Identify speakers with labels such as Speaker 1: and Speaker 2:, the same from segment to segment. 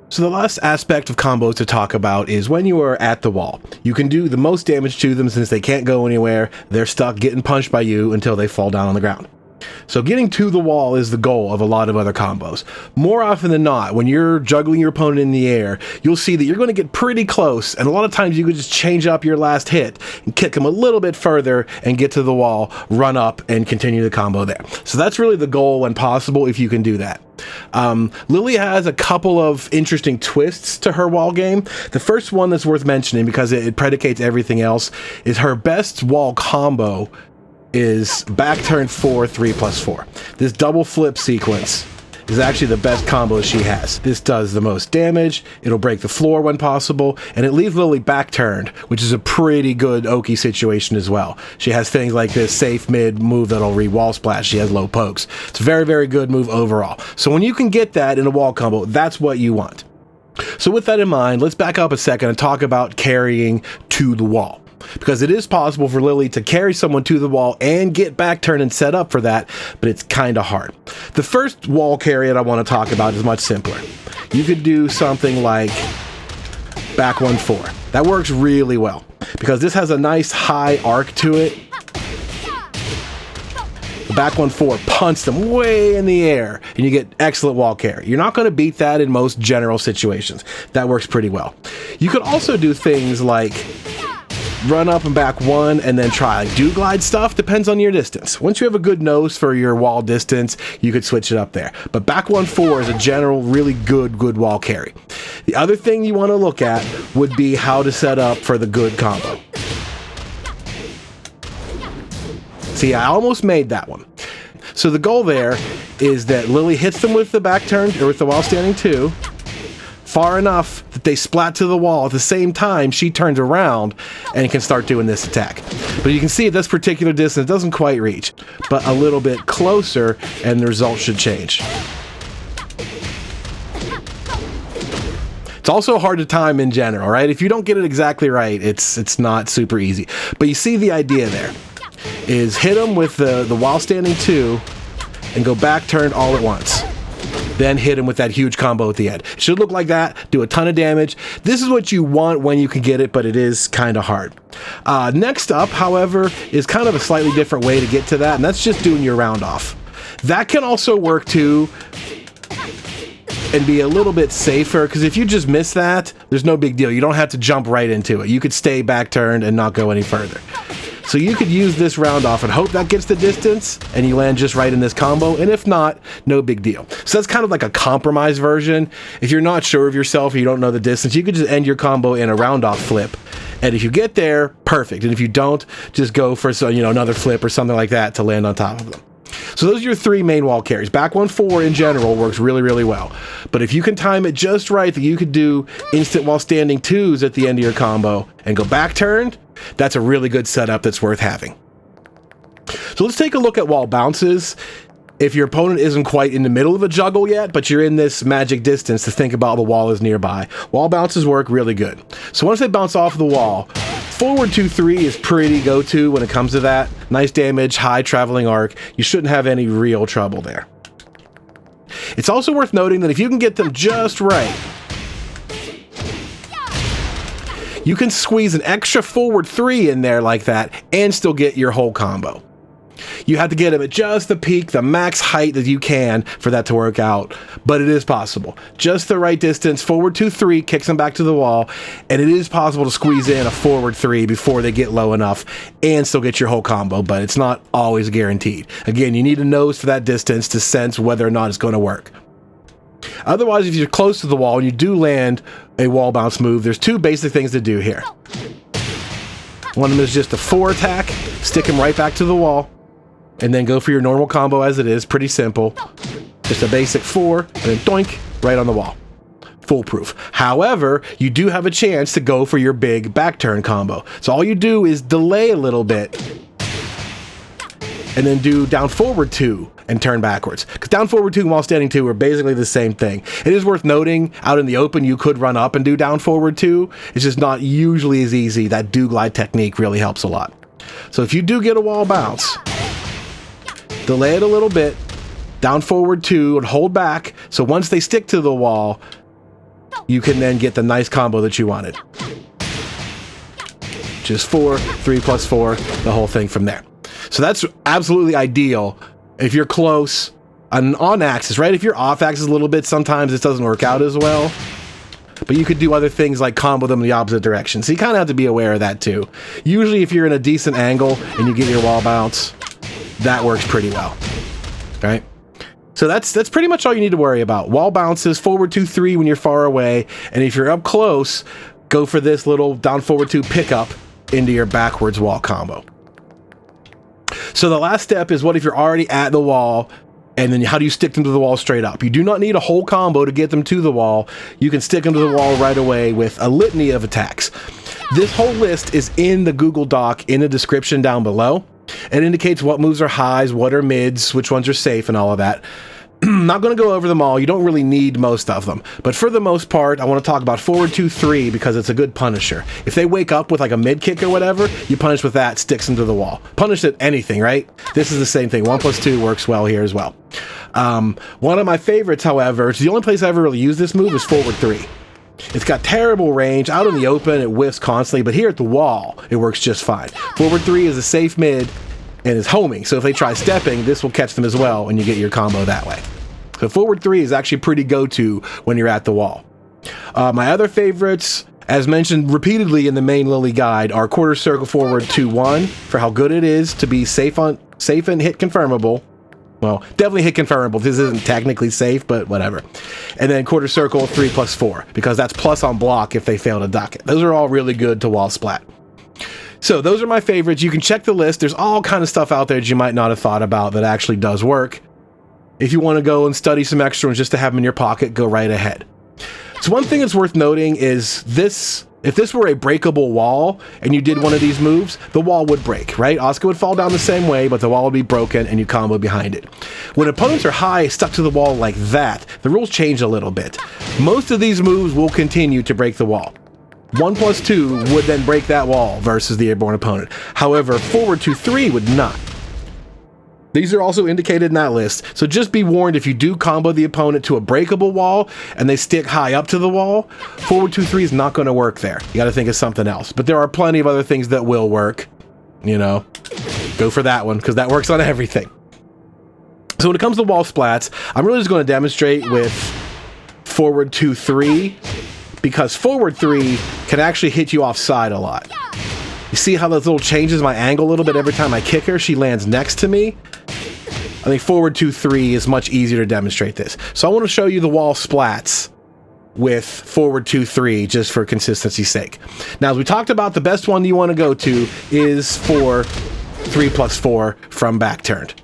Speaker 1: So the last aspect of combos to talk about is when you are at the wall. You can do the most damage to them since they can't go anywhere. They're stuck getting punched by you until they fall down on the ground. So getting to the wall is the goal of a lot of other combos. More often than not, when you're juggling your opponent in the air, you'll see that you're going to get pretty close, and a lot of times you can just change up your last hit and kick them a little bit further and get to the wall, run up, and continue the combo there. So that's really the goal when possible if you can do that. Lili has a couple of interesting twists to her wall game. The first one that's worth mentioning because it predicates everything else is her best wall combo is back turn 4, 3+4. This double flip sequence is actually the best combo she has. This does the most damage, it'll break the floor when possible, and it leaves Lili back turned, which is a pretty good Oki situation as well. She has things like this safe mid move that'll re-wall splash, she has low pokes. It's a very, very good move overall. So when you can get that in a wall combo, that's what you want. So with that in mind, let's back up a second and talk about carrying to the wall. Because it is possible for Lili to carry someone to the wall and get back turn and set up for that, but it's kind of hard. The first wall carry that I want to talk about is much simpler. You could do something like back 1-4. That works really well because this has a nice high arc to it. The back 1-4 punch them way in the air and you get excellent wall carry. You're not going to beat that in most general situations. That works pretty well. You could also do things like run up and back 1 and then try do glide stuff. Depends on your distance. Once you have a good nose for your wall distance, you could switch it up there. But back 1-4 is a general really good wall carry. The other thing you want to look at would be how to set up for the good combo. See, I almost made that one. So the goal there is that Lili hits them with the back turn or with the while standing 2 far enough that they splat to the wall. At the same time, she turns around and can start doing this attack. But you can see at this particular distance, it doesn't quite reach, but a little bit closer and the result should change. It's also hard to time in general, right? If you don't get it exactly right, it's not super easy. But you see the idea there is hit them with the while standing 2 and go back turn all at once. Then hit him with that huge combo at the end. It should look like that, do a ton of damage. This is what you want when you can get it, but it is kind of hard. Next up, however, is kind of a slightly different way to get to that, and that's just doing your round off. That can also work too and be a little bit safer, because if you just miss that, there's no big deal. You don't have to jump right into it. You could stay back turned and not go any further. So you could use this round off and hope that gets the distance and you land just right in this combo, and if not, no big deal. So that's kind of like a compromise version. If you're not sure of yourself or you don't know the distance, you could just end your combo in a round off flip. And if you get there, perfect. And if you don't, just go for another flip or something like that to land on top of them. So those are your 3 main wall carries. Back 1-4 in general works really, really well. But if you can time it just right, that you could do instant while standing 2s at the end of your combo and go back turned, that's a really good setup that's worth having. So let's take a look at wall bounces. If your opponent isn't quite in the middle of a juggle yet, but you're in this magic distance to think about the wall is nearby, wall bounces work really good. So once they bounce off the wall, forward 2-3 is pretty go-to when it comes to that. Nice damage, high traveling arc. You shouldn't have any real trouble there. It's also worth noting that if you can get them just right, you can squeeze an extra forward 3 in there like that and still get your whole combo. You have to get them at just the peak, the max height that you can for that to work out, but it is possible. Just the right distance, forward 2-3 kicks them back to the wall, and it is possible to squeeze in a forward 3 before they get low enough and still get your whole combo, but it's not always guaranteed. Again, you need a nose for that distance to sense whether or not it's going to work. Otherwise, if you're close to the wall and you do land a wall bounce move, there's 2 basic things to do here. One of them is just a 4 attack, stick him right back to the wall, and then go for your normal combo as it is. Pretty simple. Just a basic 4, and then doink, right on the wall. Foolproof. However, you do have a chance to go for your big back turn combo. So all you do is delay a little bit, and then do down forward 2 and turn backwards. Because down forward 2 and while standing 2 are basically the same thing. It is worth noting, out in the open, you could run up and do down forward 2. It's just not usually as easy. That do glide technique really helps a lot. So if you do get a wall bounce, delay it a little bit, down forward 2 and hold back. So once they stick to the wall, you can then get the nice combo that you wanted. Just 4, 3 plus 4, the whole thing from there. So that's absolutely ideal if you're close on axis, right? If you're off axis a little bit, sometimes this doesn't work out as well. But you could do other things like combo them in the opposite direction. So you kind of have to be aware of that too. Usually if you're in a decent angle and you get your wall bounce, that works pretty well, right? So that's pretty much all you need to worry about. Wall bounces, forward 2, 3 when you're far away. And if you're up close, go for this little down forward 2 pickup into your backwards wall combo. So the last step is what if you're already at the wall, and then how do you stick them to the wall straight up? You do not need a whole combo to get them to the wall. You can stick them to the wall right away with a litany of attacks. This whole list is in the Google Doc in the description down below. It indicates what moves are highs, what are mids, which ones are safe, and all of that. I'm not going to go over them all. You don't really need most of them. But for the most part, I want to talk about forward 2, 3 because it's a good punisher. If they wake up with like a mid kick or whatever, you punish with that, sticks them to the wall. Punish at anything, right? This is the same thing. 1 plus 2 works well here as well. One of my favorites, however, it's the only place I ever really use this move, is forward 3. It's got terrible range. Out in the open, it whiffs constantly, but here at the wall, it works just fine. Forward 3 is a safe mid and is homing, so if they try stepping, this will catch them as well, and you get your combo that way. So forward 3 is actually pretty go-to when you're at the wall. My other favorites, as mentioned repeatedly in the main Lili guide, are quarter circle forward 2, 1 for how good it is to be safe and hit confirmable. Well, definitely hit confirmable. This isn't technically safe, but whatever. And then quarter circle 3 plus 4, because that's plus on block if they fail to duck it. Those are all really good to wall splat. So those are my favorites. You can check the list. There's all kind of stuff out there that you might not have thought about that actually does work. If you want to go and study some extra ones just to have them in your pocket, go right ahead. So one thing that's worth noting is this: if this were a breakable wall and you did one of these moves, the wall would break, right? Oscar would fall down the same way, but the wall would be broken and you combo behind it. When opponents are high, stuck to the wall like that, the rules change a little bit. Most of these moves will continue to break the wall. 1 plus 2 would then break that wall versus the airborne opponent. However, forward 2, 3 would not. These are also indicated in that list, so just be warned if you do combo the opponent to a breakable wall and they stick high up to the wall, forward 2, 3 is not going to work there. You got to think of something else. But there are plenty of other things that will work. You know, go for that one because that works on everything. So when it comes to wall splats, I'm really just going to demonstrate with forward 2, 3 because forward 3 can actually hit you offside a lot. You see how this little changes my angle a little bit every time I kick her? She lands next to me. I think forward 2, 3 is much easier to demonstrate this. So I want to show you the wall splats with forward 2, 3 just for consistency's sake. Now, as we talked about, the best one you want to go to is for 3 plus 4 from back turned.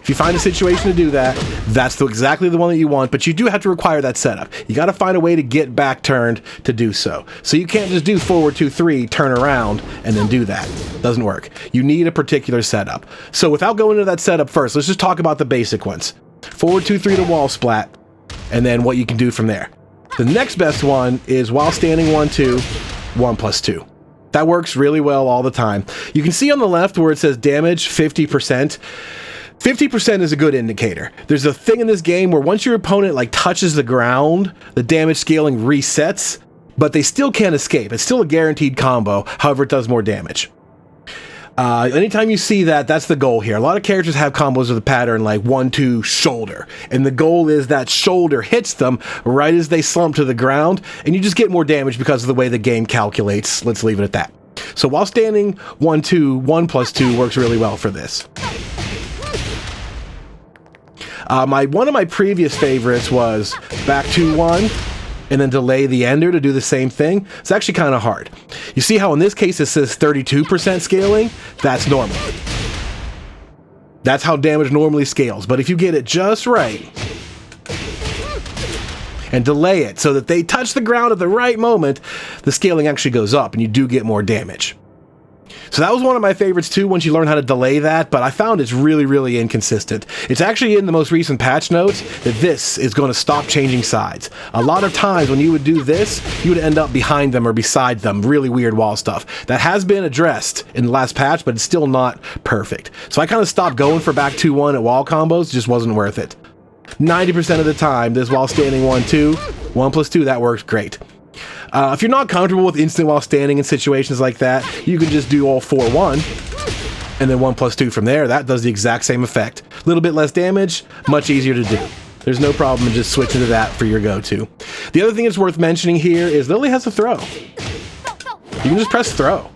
Speaker 1: If you find a situation to do that, that's exactly the one that you want, but you do have to require that setup. You got to find a way to get back turned to do so. So you can't just do forward 2, 3, turn around, and then do that. Doesn't work. You need a particular setup. So without going into that setup first, let's just talk about the basic ones. Forward 2, 3 to wall splat, and then what you can do from there. The next best one is while standing 1, 2, 1 plus 2. That works really well all the time. You can see on the left where it says damage 50%. 50% is a good indicator. There's a thing in this game where once your opponent like touches the ground, the damage scaling resets, but they still can't escape. It's still a guaranteed combo, however it does more damage. Anytime you see that, that's the goal here. A lot of characters have combos with a pattern like 1, 2, shoulder, and the goal is that shoulder hits them right as they slump to the ground, and you just get more damage because of the way the game calculates. Let's leave it at that. So while standing 1, 2, 1 plus 2 works really well for this. One of my previous favorites was back 2, 1 and then delay the ender to do the same thing. It's actually kind of hard. You see how in this case it says 32% scaling? That's normal. That's how damage normally scales. But if you get it just right and delay it so that they touch the ground at the right moment, the scaling actually goes up and you do get more damage. So that was one of my favorites too once you learn how to delay that, but I found it's really, really inconsistent. It's actually in the most recent patch notes that this is going to stop changing sides. A lot of times when you would do this, you would end up behind them or beside them. Really weird wall stuff. That has been addressed in the last patch, but it's still not perfect. So I kind of stopped going for back 2, 1 at wall combos. It just wasn't worth it. 90% of the time, this while standing 1, 2 1+2, that works great. If you're not comfortable with instant while standing in situations like that, you can just do all 4-1, and then 1+2 from there. That does the exact same effect. A little bit less damage, much easier to do. There's no problem in just switching to that for your go-to. The other thing that's worth mentioning here is Lili has a throw. You can just press throw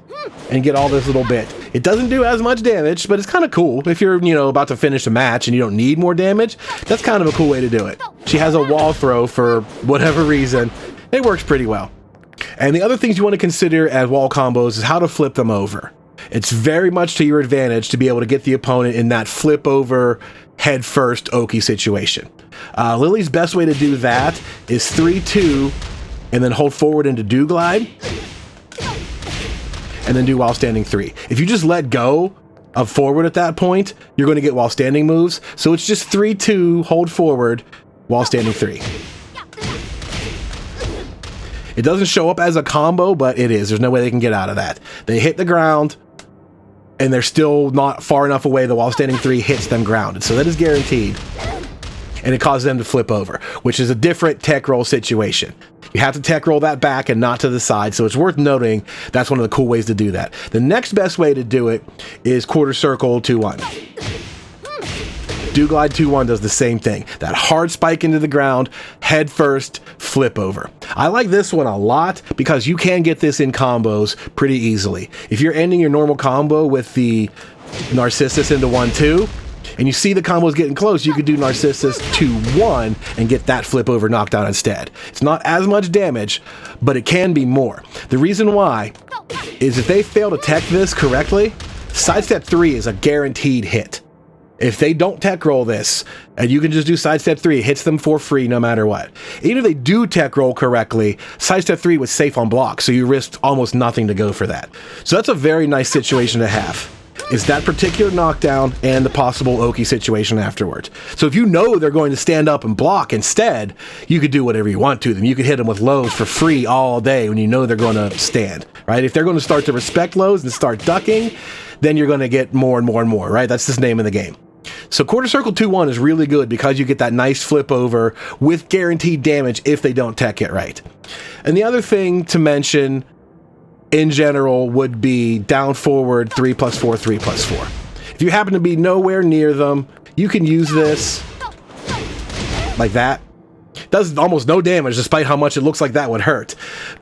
Speaker 1: and get all this little bit. It doesn't do as much damage, but it's kind of cool. If you're, about to finish a match and you don't need more damage, that's kind of a cool way to do it. She has a wall throw for whatever reason. It works pretty well. And the other things you want to consider as wall combos is how to flip them over. It's very much to your advantage to be able to get the opponent in that flip over head first Oki situation. Lili's best way to do that is 3-2 and then hold forward into do glide and then do while standing 3. If you just let go of forward at that point, you're going to get while standing moves. So it's just 3-2, hold forward while standing 3. It doesn't show up as a combo, but it is. There's no way they can get out of that. They hit the ground, and they're still not far enough away. The while standing 3 hits them grounded. So that is guaranteed. And it causes them to flip over, which is a different tech roll situation. You have to tech roll that back and not to the side, so it's worth noting that's one of the cool ways to do that. The next best way to do it is quarter circle 2-1. Do glide 2-1 does the same thing. That hard spike into the ground, head first, flip over. I like this one a lot because you can get this in combos pretty easily. If you're ending your normal combo with the Narcissus into 1-2, and you see the combos getting close, you could do Narcissus 2-1 and get that flip over knockdown instead. It's not as much damage, but it can be more. The reason why is if they fail to tech this correctly, sidestep 3 is a guaranteed hit. If they don't tech roll this, and you can just do sidestep 3, it hits them for free no matter what. Even if they do tech roll correctly, sidestep 3 was safe on block, so you risked almost nothing to go for that. So that's a very nice situation to have. Is that particular knockdown and the possible Oki situation afterwards. So if you know they're going to stand up and block instead, you could do whatever you want to them. You could hit them with lows for free all day when you know they're going to stand, right? If they're going to start to respect lows and start ducking, then you're going to get more and more and more, right? That's the name of the game. So quarter circle 2-1 is really good because you get that nice flip over with guaranteed damage if they don't tech it right. And the other thing to mention in general would be down forward 3+4, 3+4. If you happen to be nowhere near them, you can use this like that. Does almost no damage despite how much it looks like that would hurt.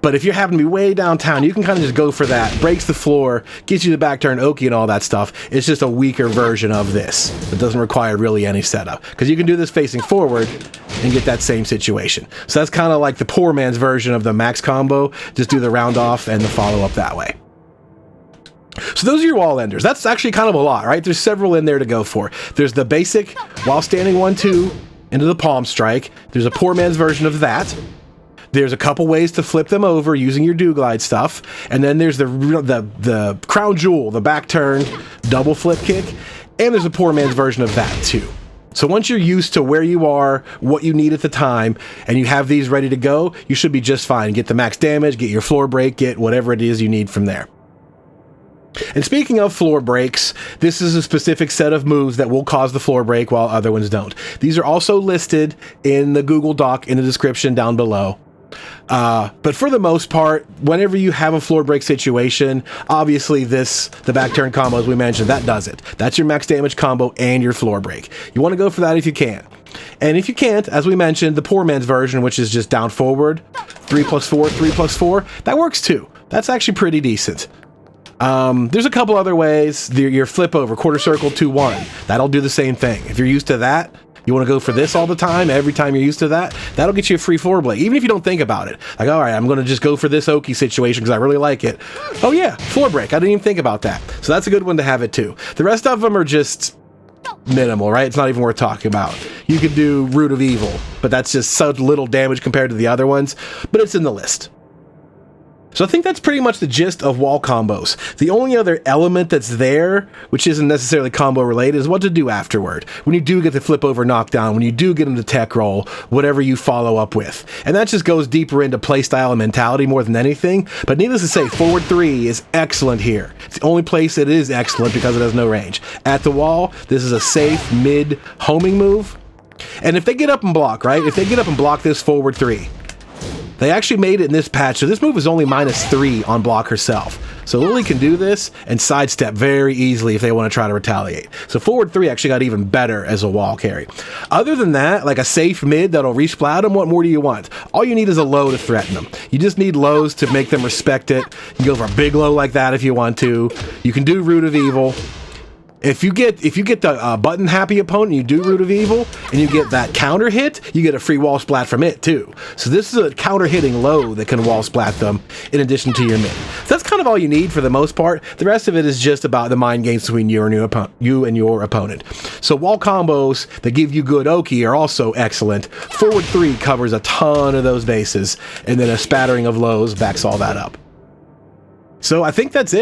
Speaker 1: But if you happen to be way downtown, you can kind of just go for that. Breaks the floor, gets you the back turn Oki and all that stuff. It's just a weaker version of this. It doesn't require really any setup. Because you can do this facing forward and get that same situation. So that's kind of like the poor man's version of the max combo. Just do the round off and the follow up that way. So those are your wall enders. That's actually kind of a lot, right? There's several in there to go for. There's the basic while standing 1-2 into the palm strike. There's a poor man's version of that. There's a couple ways to flip them over using your do glide stuff. And then there's the crown jewel, the back turn double flip kick. And there's a poor man's version of that too. So once you're used to where you are, what you need at the time, and you have these ready to go, you should be just fine. Get the max damage, get your floor break, get whatever it is you need from there. And speaking of floor breaks, this is a specific set of moves that will cause the floor break while other ones don't. These are also listed in the Google Doc in the description down below. But for the most part, whenever you have a floor break situation, obviously the back turn combo, as we mentioned, that does it. That's your max damage combo and your floor break. You want to go for that if you can. And if you can't, as we mentioned, the poor man's version, which is just down forward, 3+4, 3+4, that works too. That's actually pretty decent. There's a couple other ways. Your flip over, quarter circle 2-1. That'll do the same thing. If you're used to that, you want to go for this all the time, every time you're used to that, that'll get you a free floor break, even if you don't think about it. Like, all right, I'm going to just go for this Oki situation because I really like it. Oh yeah, floor break. I didn't even think about that. So that's a good one to have it too. The rest of them are just minimal, right? It's not even worth talking about. You could do Root of Evil, but that's just such little damage compared to the other ones, but it's in the list. So I think that's pretty much the gist of wall combos. The only other element that's there, which isn't necessarily combo related, is what to do afterward. When you do get the flip over knockdown, when you do get into tech roll, whatever you follow up with. And that just goes deeper into playstyle and mentality more than anything. But needless to say, forward 3 is excellent here. It's the only place it is excellent because it has no range. At the wall, this is a safe mid homing move. And if they get up and block, right? If they get up and block this forward 3, They actually made it in this patch, so this move is only -3 on block herself. So Lili can do this and sidestep very easily if they want to try to retaliate. So forward 3 actually got even better as a wall carry. Other than that, like a safe mid that'll resplat them, what more do you want? All you need is a low to threaten them. You just need lows to make them respect it. You can go for a big low like that if you want to. You can do Root of Evil. If you get the button happy opponent, you do Root of Evil, and you get that counter hit, you get a free wall splat from it too. So this is a counter hitting low that can wall splat them in addition to your mid. So that's kind of all you need for the most part. The rest of it is just about the mind games between you and your opponent. So wall combos that give you good Oki are also excellent. Forward 3 covers a ton of those bases, and then a spattering of lows backs all that up. So I think that's it.